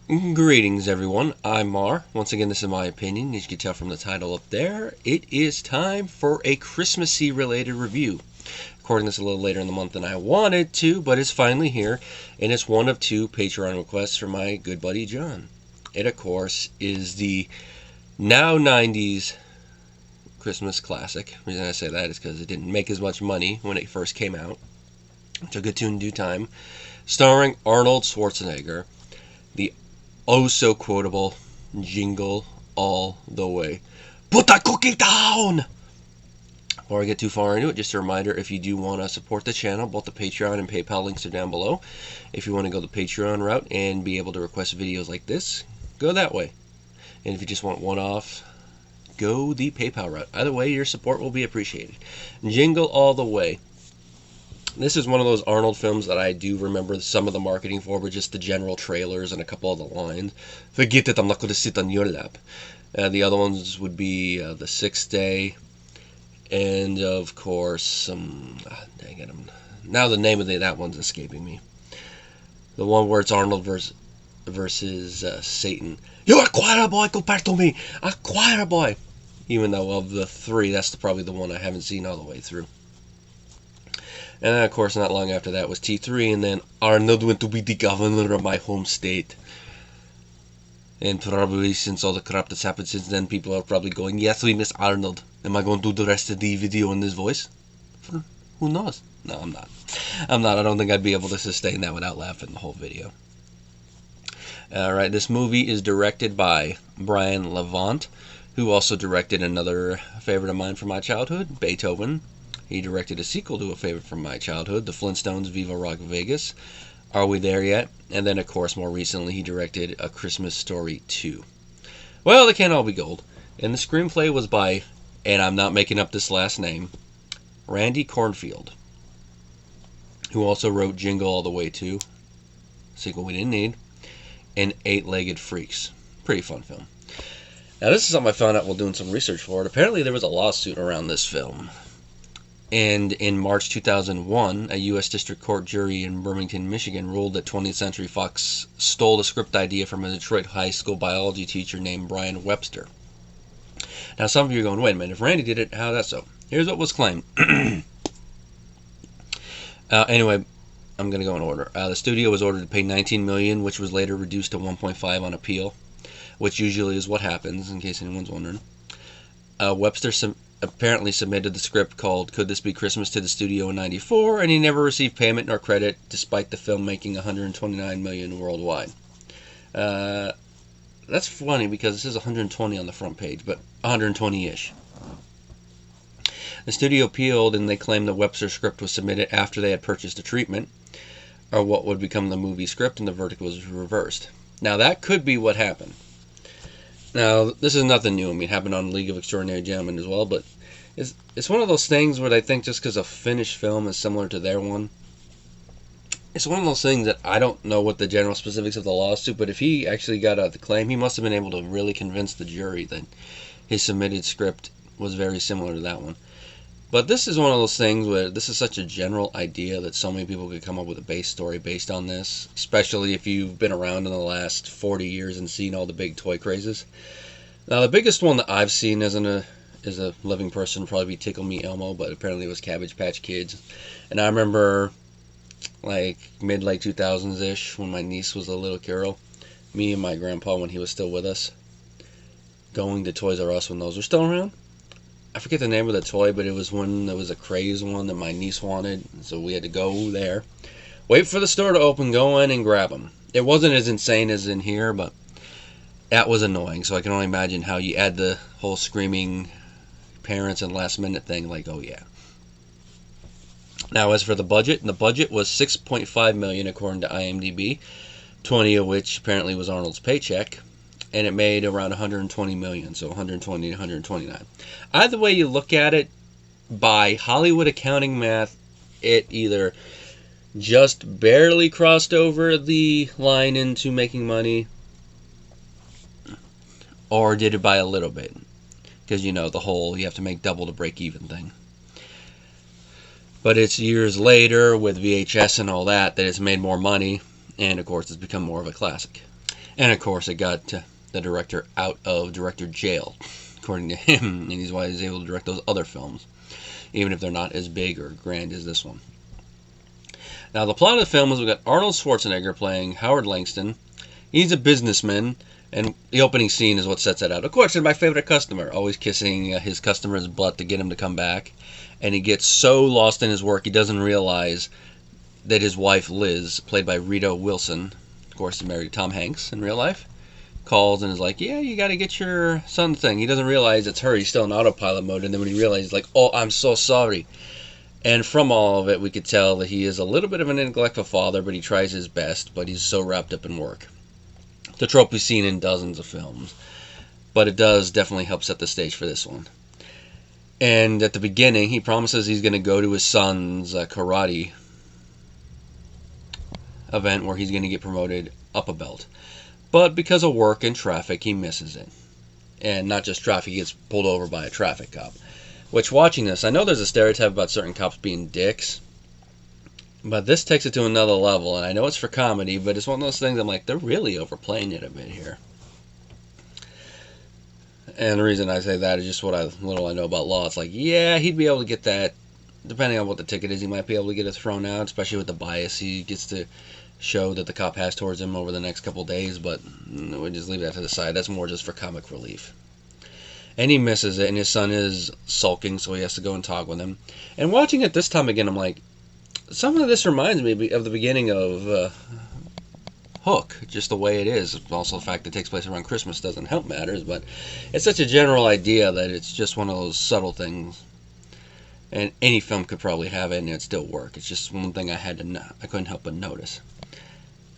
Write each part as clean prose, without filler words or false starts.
Greetings, everyone. I'm Mar. Once again, this is my opinion. As you can tell from the title up there, it is time for a Christmassy related review. Recording this a little later in the month than I wanted to, but it's finally here, and it's one of two Patreon requests from my good buddy John. It, of course, is the now 90s Christmas classic. The reason I say that is because it didn't make as much money when it first came out. It took it to in due time. Starring Arnold Schwarzenegger, the oh-so-quotable Jingle All the Way. Put that cookie down! Before I get too far into it, just a reminder, if you do want to support the channel, both the Patreon and PayPal links are down below. If you want to go the Patreon route and be able to request videos like this, go that way. And if you just want one-off, go the PayPal route. Either way, your support will be appreciated. Jingle All the Way. This is one of those Arnold films that I do remember some of the marketing for, but just the general trailers and a couple of the lines. Forget it, I'm not going to sit on your lap. The other ones would be The Sixth Day, and of course, dang it, now the name of that one's escaping me. The one where it's Arnold versus Satan. You're a choir boy compared to me, a choir boy. Even though of the three, that's probably the one I haven't seen all the way through. And then, of course, not long after that was T3, and then Arnold went to be the governor of my home state. And probably since all the crap that's happened since then, people are probably going, yes, we miss Arnold. Am I going to do the rest of the video in this voice? Who knows? No, I'm not. I don't think I'd be able to sustain that without laughing the whole video. Alright, this movie is directed by Brian Levant, who also directed another favorite of mine from my childhood, Beethoven. He directed a sequel to a favorite from my childhood, The Flintstones, Viva Rock Vegas. Are We There Yet? And then, of course, more recently, he directed A Christmas Story 2. Well, they can't all be gold. And the screenplay was by, and I'm not making up this last name, Randy Kornfield, who also wrote Jingle All the Way 2, sequel we didn't need, and Eight-Legged Freaks. Pretty fun film. Now, this is something I found out while doing some research for it. Apparently, there was a lawsuit around this film. And in March 2001, a U.S. District Court jury in Birmingham, Michigan ruled that 20th Century Fox stole the script idea from a Detroit high school biology teacher named Brian Webster. Now, some of you are going, wait a minute, if Randy did it, how is that so? Here's what was claimed. Anyway, I'm going to go in order. The studio was ordered to pay $19 million, which was later reduced to $1.5 on appeal, which usually is what happens, in case anyone's wondering. Webster apparently submitted the script called Could This Be Christmas to the studio in '94, and he never received payment nor credit despite the film making $129 million worldwide. That's funny because it says 120 on the front page, but 120-ish. The studio appealed, and they claimed the Webster script was submitted after they had purchased a treatment, or what would become the movie script, and the verdict was reversed. Now, that could be what happened. Now, this is nothing new. I mean, it happened on League of Extraordinary Gentlemen as well, but it's one of those things where I think just because a finished film is similar to their one, it's one of those things that I don't know what the general specifics of the lawsuit, but if he actually got out the claim, he must have been able to really convince the jury that his submitted script was very similar to that one. But this is one of those things where this is such a general idea that so many people could come up with a base story based on this, especially if you've been around in the last 40 years and seen all the big toy crazes. Now, the biggest one that I've seen as a living person would probably be Tickle Me Elmo, but apparently it was Cabbage Patch Kids. And I remember, like, mid-late 2000s-ish, when my niece was a little girl, me and my grandpa, when he was still with us, going to Toys R Us when those were still around. I forget the name of the toy, but it was one that was a craze one that my niece wanted, so we had to go there, wait for the store to open, go in and grab them. It wasn't as insane as in here, but that was annoying, so I can only imagine how you add the whole screaming parents and last minute thing, like, oh yeah. Now, as for the budget was $6.5 million according to IMDb, 20 of which apparently was Arnold's paycheck. And it made around $120 million, so 120 to 129. Either way you look at it, by Hollywood accounting math, it either just barely crossed over the line into making money, or did it by a little bit. Because, you know, the whole you have to make double to break even thing. But it's years later with VHS and all that it's made more money, and of course it's become more of a classic. And of course, it got the director out of director jail, according to him, and he's why he's able to direct those other films, even if they're not as big or grand as this one. Now, the plot of the film is we've got Arnold Schwarzenegger playing Howard Langston. He's a businessman, and the opening scene is what sets it out. Of course, it's my favorite customer, always kissing his customer's butt to get him to come back. And he gets so lost in his work, he doesn't realize that his wife, Liz, played by Rita Wilson, of course, is married to Tom Hanks in real life, calls and is like, yeah, you got to get your son thing. He doesn't realize it's her. He's still in autopilot mode. And then when he realizes, like, oh, I'm so sorry. And from all of it, we could tell that he is a little bit of a neglectful father, but he tries his best, but he's so wrapped up in work. The trope we've seen in dozens of films, but it does definitely help set the stage for this one. And at the beginning, he promises he's going to go to his son's karate event where he's going to get promoted up a belt. But because of work and traffic, he misses it. And not just traffic, he gets pulled over by a traffic cop. Which, watching this, I know there's a stereotype about certain cops being dicks, but this takes it to another level, and I know it's for comedy, but it's one of those things I'm like, they're really overplaying it a bit here. And the reason I say that is just little I know about law. It's like, yeah, he'd be able to get that, depending on what the ticket is, he might be able to get it thrown out, especially with the bias he gets to show that the cop has towards him over the next couple days, but we just leave that to the side. That's more just for comic relief. And he misses it, and his son is sulking, so he has to go and talk with him. And watching it this time again, I'm like, some of this reminds me of the beginning of Hook, just the way it is. Also, the fact that it takes place around Christmas doesn't help matters, but it's such a general idea that it's just one of those subtle things. And any film could probably have it, and it'd still work. It's just one thing I couldn't help but notice.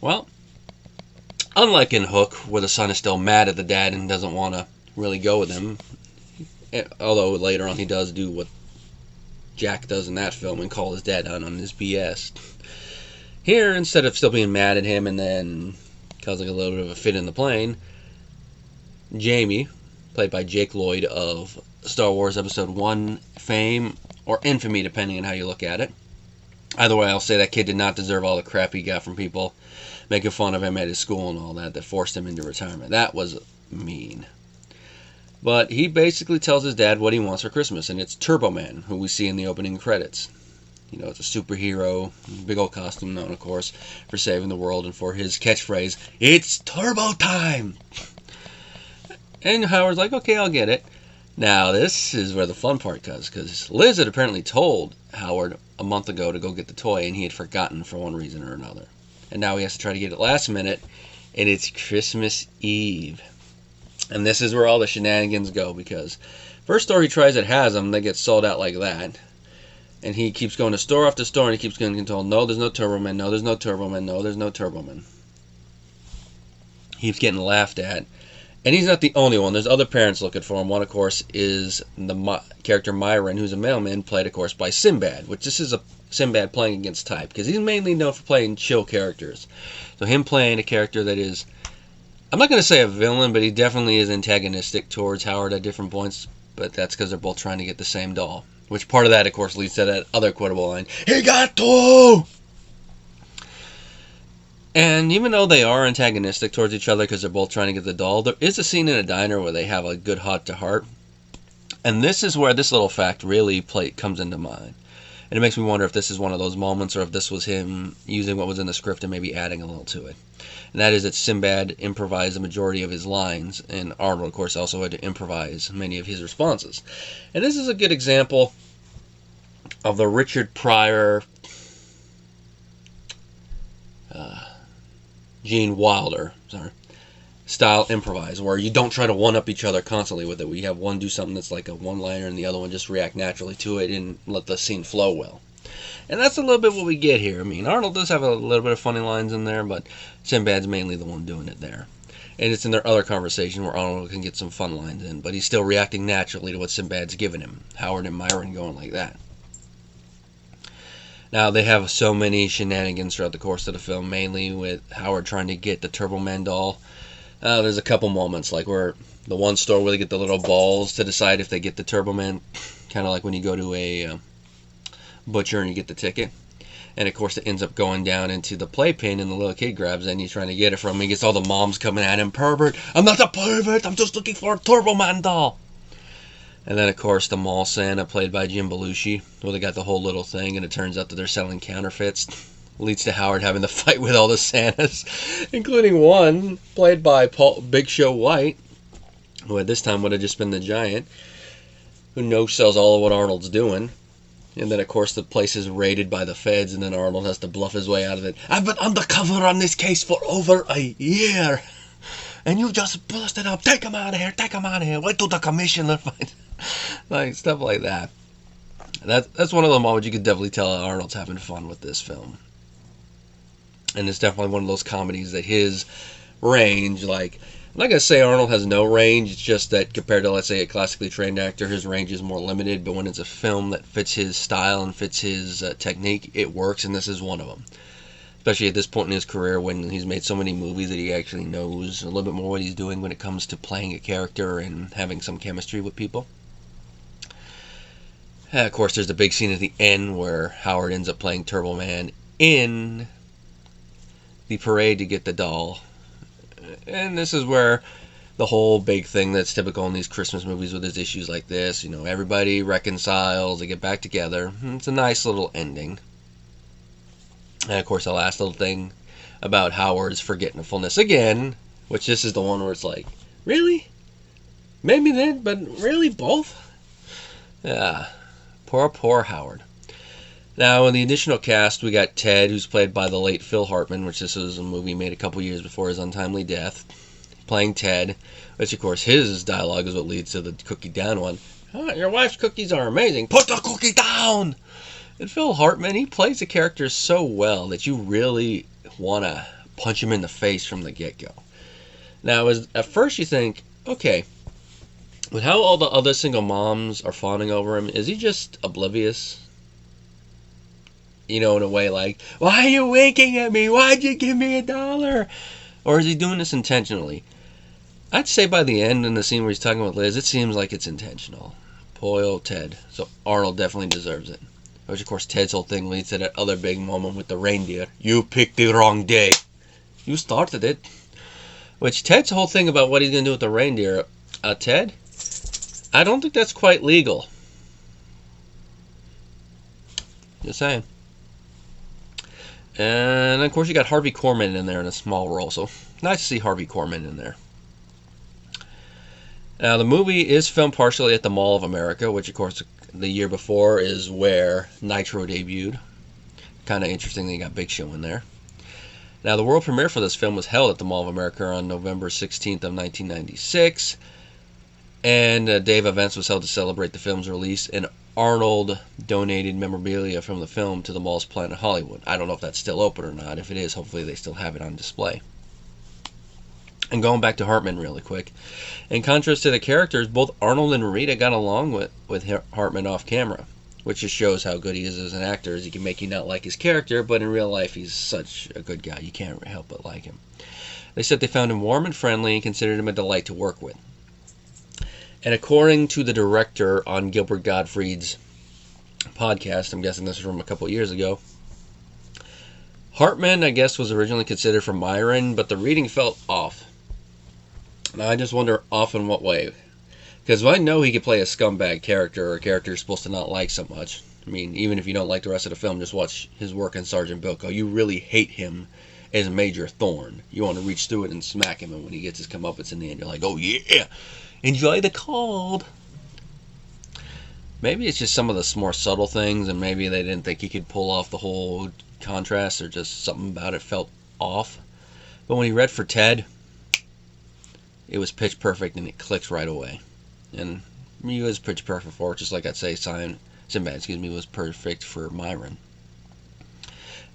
Well, unlike in Hook, where the son is still mad at the dad and doesn't want to really go with him, although later on he does do what Jack does in that film and call his dad out on his BS. Here, instead of still being mad at him and then causing a little bit of a fit in the plane, Jamie, played by Jake Lloyd of Star Wars Episode 1 fame, or infamy depending on how you look at it. Either way, I'll say that kid did not deserve all the crap he got from people making fun of him at his school and all that forced him into retirement. That was mean. But he basically tells his dad what he wants for Christmas, and it's Turbo Man, who we see in the opening credits. You know, it's a superhero, big old costume, known, of course, for saving the world, and for his catchphrase, "It's Turbo Time!" And Howard's like, okay, I'll get it. Now, this is where the fun part comes, because Liz had apparently told Howard a month ago to go get the toy, and he had forgotten for one reason or another. And now he has to try to get it last minute, and it's Christmas Eve. And this is where all the shenanigans go, because first store he tries at has them, they get sold out like that. And he keeps going to store after store, and he keeps getting told, no, there's no Turbo Man, no, there's no Turbo Man, no, there's no Turbo Man. He keeps getting laughed at. And he's not the only one. There's other parents looking for him. One, of course, is the character Myron, who's a mailman, played, of course, by Sinbad, which this is a Sinbad playing against type, because he's mainly known for playing chill characters. So him playing a character that is, I'm not going to say a villain, but he definitely is antagonistic towards Howard at different points, but that's because they're both trying to get the same doll. Which part of that, of course, leads to that other quotable line, "He got two!" And even though they are antagonistic towards each other because they're both trying to get the doll, there is a scene in a diner where they have a good heart-to-heart. And this is where this little fact really comes into mind. And it makes me wonder if this is one of those moments, or if this was him using what was in the script and maybe adding a little to it. And that is that Sinbad improvised the majority of his lines, and Arnold, of course, also had to improvise many of his responses. And this is a good example of the Richard Pryor, Gene Wilder style improvise, where you don't try to one-up each other constantly with it. We have one do something that's like a one-liner and the other one just react naturally to it and let the scene flow well. And that's a little bit what we get here. I mean, Arnold does have a little bit of funny lines in there, but Sinbad's mainly the one doing it there. And it's in their other conversation where Arnold can get some fun lines in, but he's still reacting naturally to what Sinbad's given him. Howard and Myron going like that. Now, they have so many shenanigans throughout the course of the film, mainly with Howard trying to get the Turbo Man doll. There's a couple moments, like where the one store where they get the little balls to decide if they get the Turbo Man, kind of like when you go to a butcher and you get the ticket. And of course, it ends up going down into the playpen, and the little kid grabs it, and he's trying to get it from him. He gets all the moms coming at him. Pervert! I'm not a pervert! I'm just looking for a Turbo Man doll! And then, of course, the mall Santa, played by Jim Belushi, where they got the whole little thing, and it turns out that they're selling counterfeits. Leads to Howard having to fight with all the Santas, including one played by Big Show White, who at this time would have just been the giant, who no-sells all of what Arnold's doing. And then, of course, the place is raided by the feds, and then Arnold has to bluff his way out of it. I've been undercover on this case for over a year, and you just busted up. Take him out of here. Take him out of here. Wait till the commissioner finds. Like, stuff like that. That's one of the moments you could definitely tell Arnold's having fun with this film. And it's definitely one of those comedies that his range, like, I'm not going to say Arnold has no range, it's just that compared to, let's say, a classically trained actor, his range is more limited, but when it's a film that fits his style and fits his technique, it works, and this is one of them. Especially at this point in his career when he's made so many movies that he actually knows a little bit more what he's doing when it comes to playing a character and having some chemistry with people. And of course, there's the big scene at the end where Howard ends up playing Turbo Man in the parade to get the doll. And this is where the whole big thing that's typical in these Christmas movies with his issues like this, you know, everybody reconciles, they get back together. It's a nice little ending. And of course, the last little thing about Howard's forgetfulness again, which this is the one where it's like, really? Maybe then, but really both? Yeah, poor Howard. Now, in the additional cast, we got Ted, who's played by the late Phil Hartman, which this was a movie made a couple years before his untimely death, playing Ted, which, of course, his dialogue is what leads to the cookie down one. Oh, your wife's cookies are amazing. Put the cookie down! And Phil Hartman, he plays the character so well that you really want to punch him in the face from the get-go. Now, at first you think, okay, with how all the other single moms are fawning over him, is he just oblivious? You know, in a way like, why are you winking at me? Why'd you give me $1? Or is he doing this intentionally? I'd say by the end in the scene where he's talking with Liz, it seems like it's intentional. Poor old Ted. So Arnold definitely deserves it. Which, of course, Ted's whole thing leads to that other big moment with the reindeer. You picked the wrong day. You started it. Which, Ted's whole thing about what he's going to do with the reindeer, Ted, I don't think that's quite legal. Just saying. And, of course, you got Harvey Korman in there in a small role, so nice to see Harvey Korman in there. Now, the movie is filmed partially at the Mall of America, which, of course, the year before is where Nitro debuted. Kind of interesting they got Big Show in there. Now, the world premiere for this film was held at the Mall of America on November 16th of 1996, and a day of events was held to celebrate the film's release, and Arnold donated memorabilia from the film to the mall's Planet Hollywood. I don't know if that's still open or not. If it is, hopefully they still have it on display. And going back to Hartman really quick, in contrast to the characters, both Arnold and Rita got along with Hartman off camera, which just shows how good he is as an actor, as he can make you not like his character, but in real life he's such a good guy, you can't help but like him. They said they found him warm and friendly and considered him a delight to work with. And according to the director on Gilbert Gottfried's podcast, I'm guessing this is from a couple years ago, Hartman, I guess, was originally considered for Myron, but the reading felt off. Now, I just wonder off in what way. Because I know he could play a scumbag character, or a character you're supposed to not like so much. I mean, even if you don't like the rest of the film, just watch his work in Sergeant Bilko. You really hate him as Major Thorne. You want to reach through it and smack him, and when he gets his comeuppance in the end, you're like, oh yeah! Enjoy the cold. Maybe it's just some of the more subtle things, and maybe they didn't think he could pull off the whole contrast, or just something about it felt off. But when he read for Ted, it was pitch perfect, and it clicks right away. And he was pitch perfect for it, just like I'd say Sinbad, was perfect for Myron.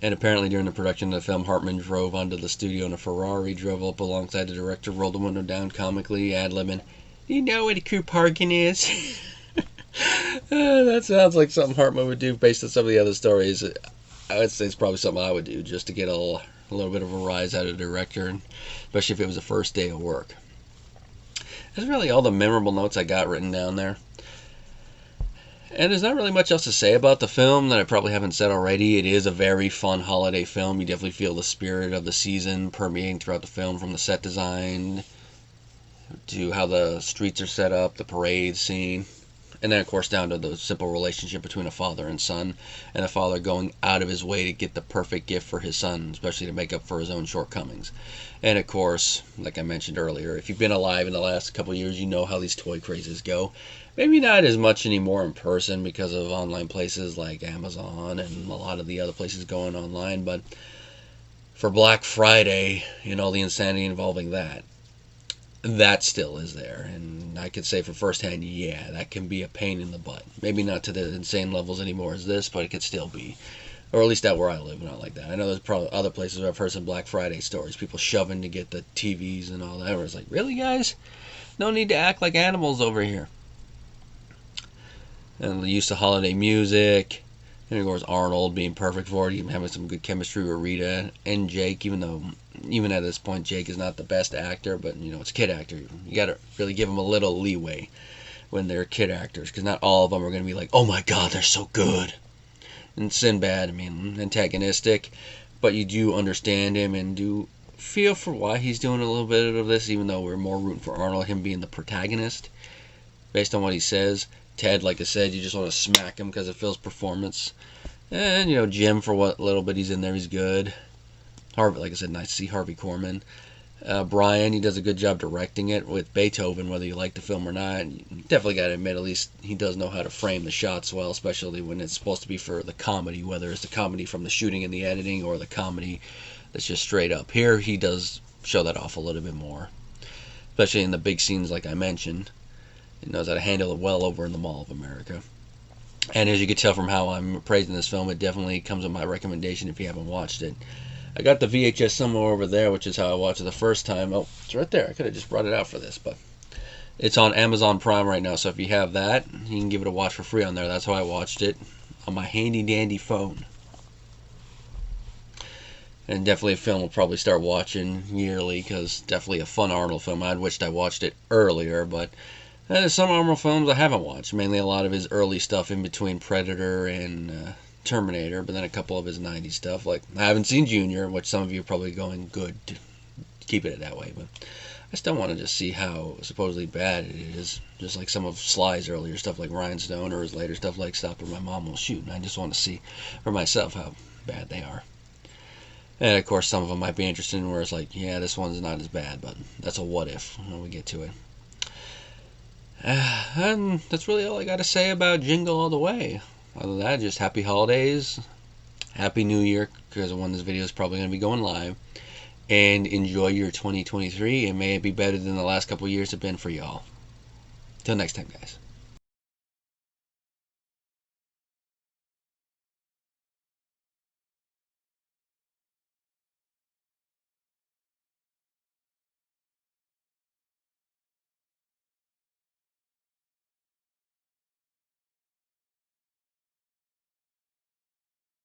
And apparently during the production of the film, Hartman drove onto the studio in a Ferrari, drove up alongside the director, rolled the window down comically, ad-libbing, do you know where the crew parking is? That sounds like something Hartman would do based on some of the other stories. I would say it's probably something I would do just to get a little bit of a rise out of the director, and especially if it was the first day of work. That's really all the memorable notes I got written down there. And there's not really much else to say about the film that I probably haven't said already. It is a very fun holiday film. You definitely feel the spirit of the season permeating throughout the film, from the set design to how the streets are set up, the parade scene, and then of course down to the simple relationship between a father and son, and the father going out of his way to get the perfect gift for his son, especially to make up for his own shortcomings. And of course, like I mentioned earlier, if you've been alive in the last couple of years, you know how these toy crazes go. Maybe not as much anymore in person because of online places like Amazon and a lot of the other places going online, but for Black Friday and all the insanity involving that still is there. And I could say from firsthand, yeah, that can be a pain in the butt. Maybe not to the insane levels anymore as this, but it could still be. Or at least out where I live, not like that. I know there's probably other places where I've heard some Black Friday stories, people shoving to get the TVs and all that. Where it's like, really, guys? No need to act like animals over here. And the use of holiday music. And of course, Arnold being perfect for it, even having some good chemistry with Rita and Jake, even though, even at this point, Jake is not the best actor, but, you know, it's a kid actor. You got to really give them a little leeway when they're kid actors, because not all of them are going to be like, oh my god, they're so good. And Sinbad, I mean, antagonistic, but you do understand him and do feel for why he's doing a little bit of this, even though we're more rooting for Arnold, him being the protagonist, based on what he says. Ted, like I said, you just want to smack him because of Phil's performance. And, you know, Jim, for what little bit he's in there, he's good. Harvey, like I said, nice to see Harvey Korman. Brian, he does a good job directing it with Beethoven, whether you like the film or not. You definitely got to admit, at least he does know how to frame the shots well, especially when it's supposed to be for the comedy, whether it's the comedy from the shooting and the editing or the comedy that's just straight up. Here, he does show that off a little bit more, especially in the big scenes like I mentioned. He knows how to handle it well over in the Mall of America. And as you can tell from how I'm praising this film, it definitely comes with my recommendation if you haven't watched it. I got the VHS somewhere over there, which is how I watched it the first time. Oh, it's right there. I could have just brought it out for this, but it's on Amazon Prime right now, so if you have that, you can give it a watch for free on there. That's how I watched it, on my handy-dandy phone. And definitely a film I'll probably start watching yearly, because definitely a fun Arnold film. I'd wished I watched it earlier, but there's some Arnold films I haven't watched. Mainly a lot of his early stuff in between Predator and Terminator, but then a couple of his 90s stuff. Like, I haven't seen Junior, which some of you are probably going, good, keep it that way, but I still want to just see how supposedly bad it is. Just like some of Sly's earlier stuff like Rhinestone, or his later stuff like Stop or My Mom Will Shoot. And I just want to see for myself how bad they are. And of course some of them might be interesting where it's like, yeah, this one's not as bad, but that's a what if when we get to it. And that's really all I got to say about Jingle All the Way. Other than that, just happy holidays, happy new year, because when this video is probably going to be going live, and enjoy your 2023, and may it be better than the last couple years have been for y'all. Till next time, guys.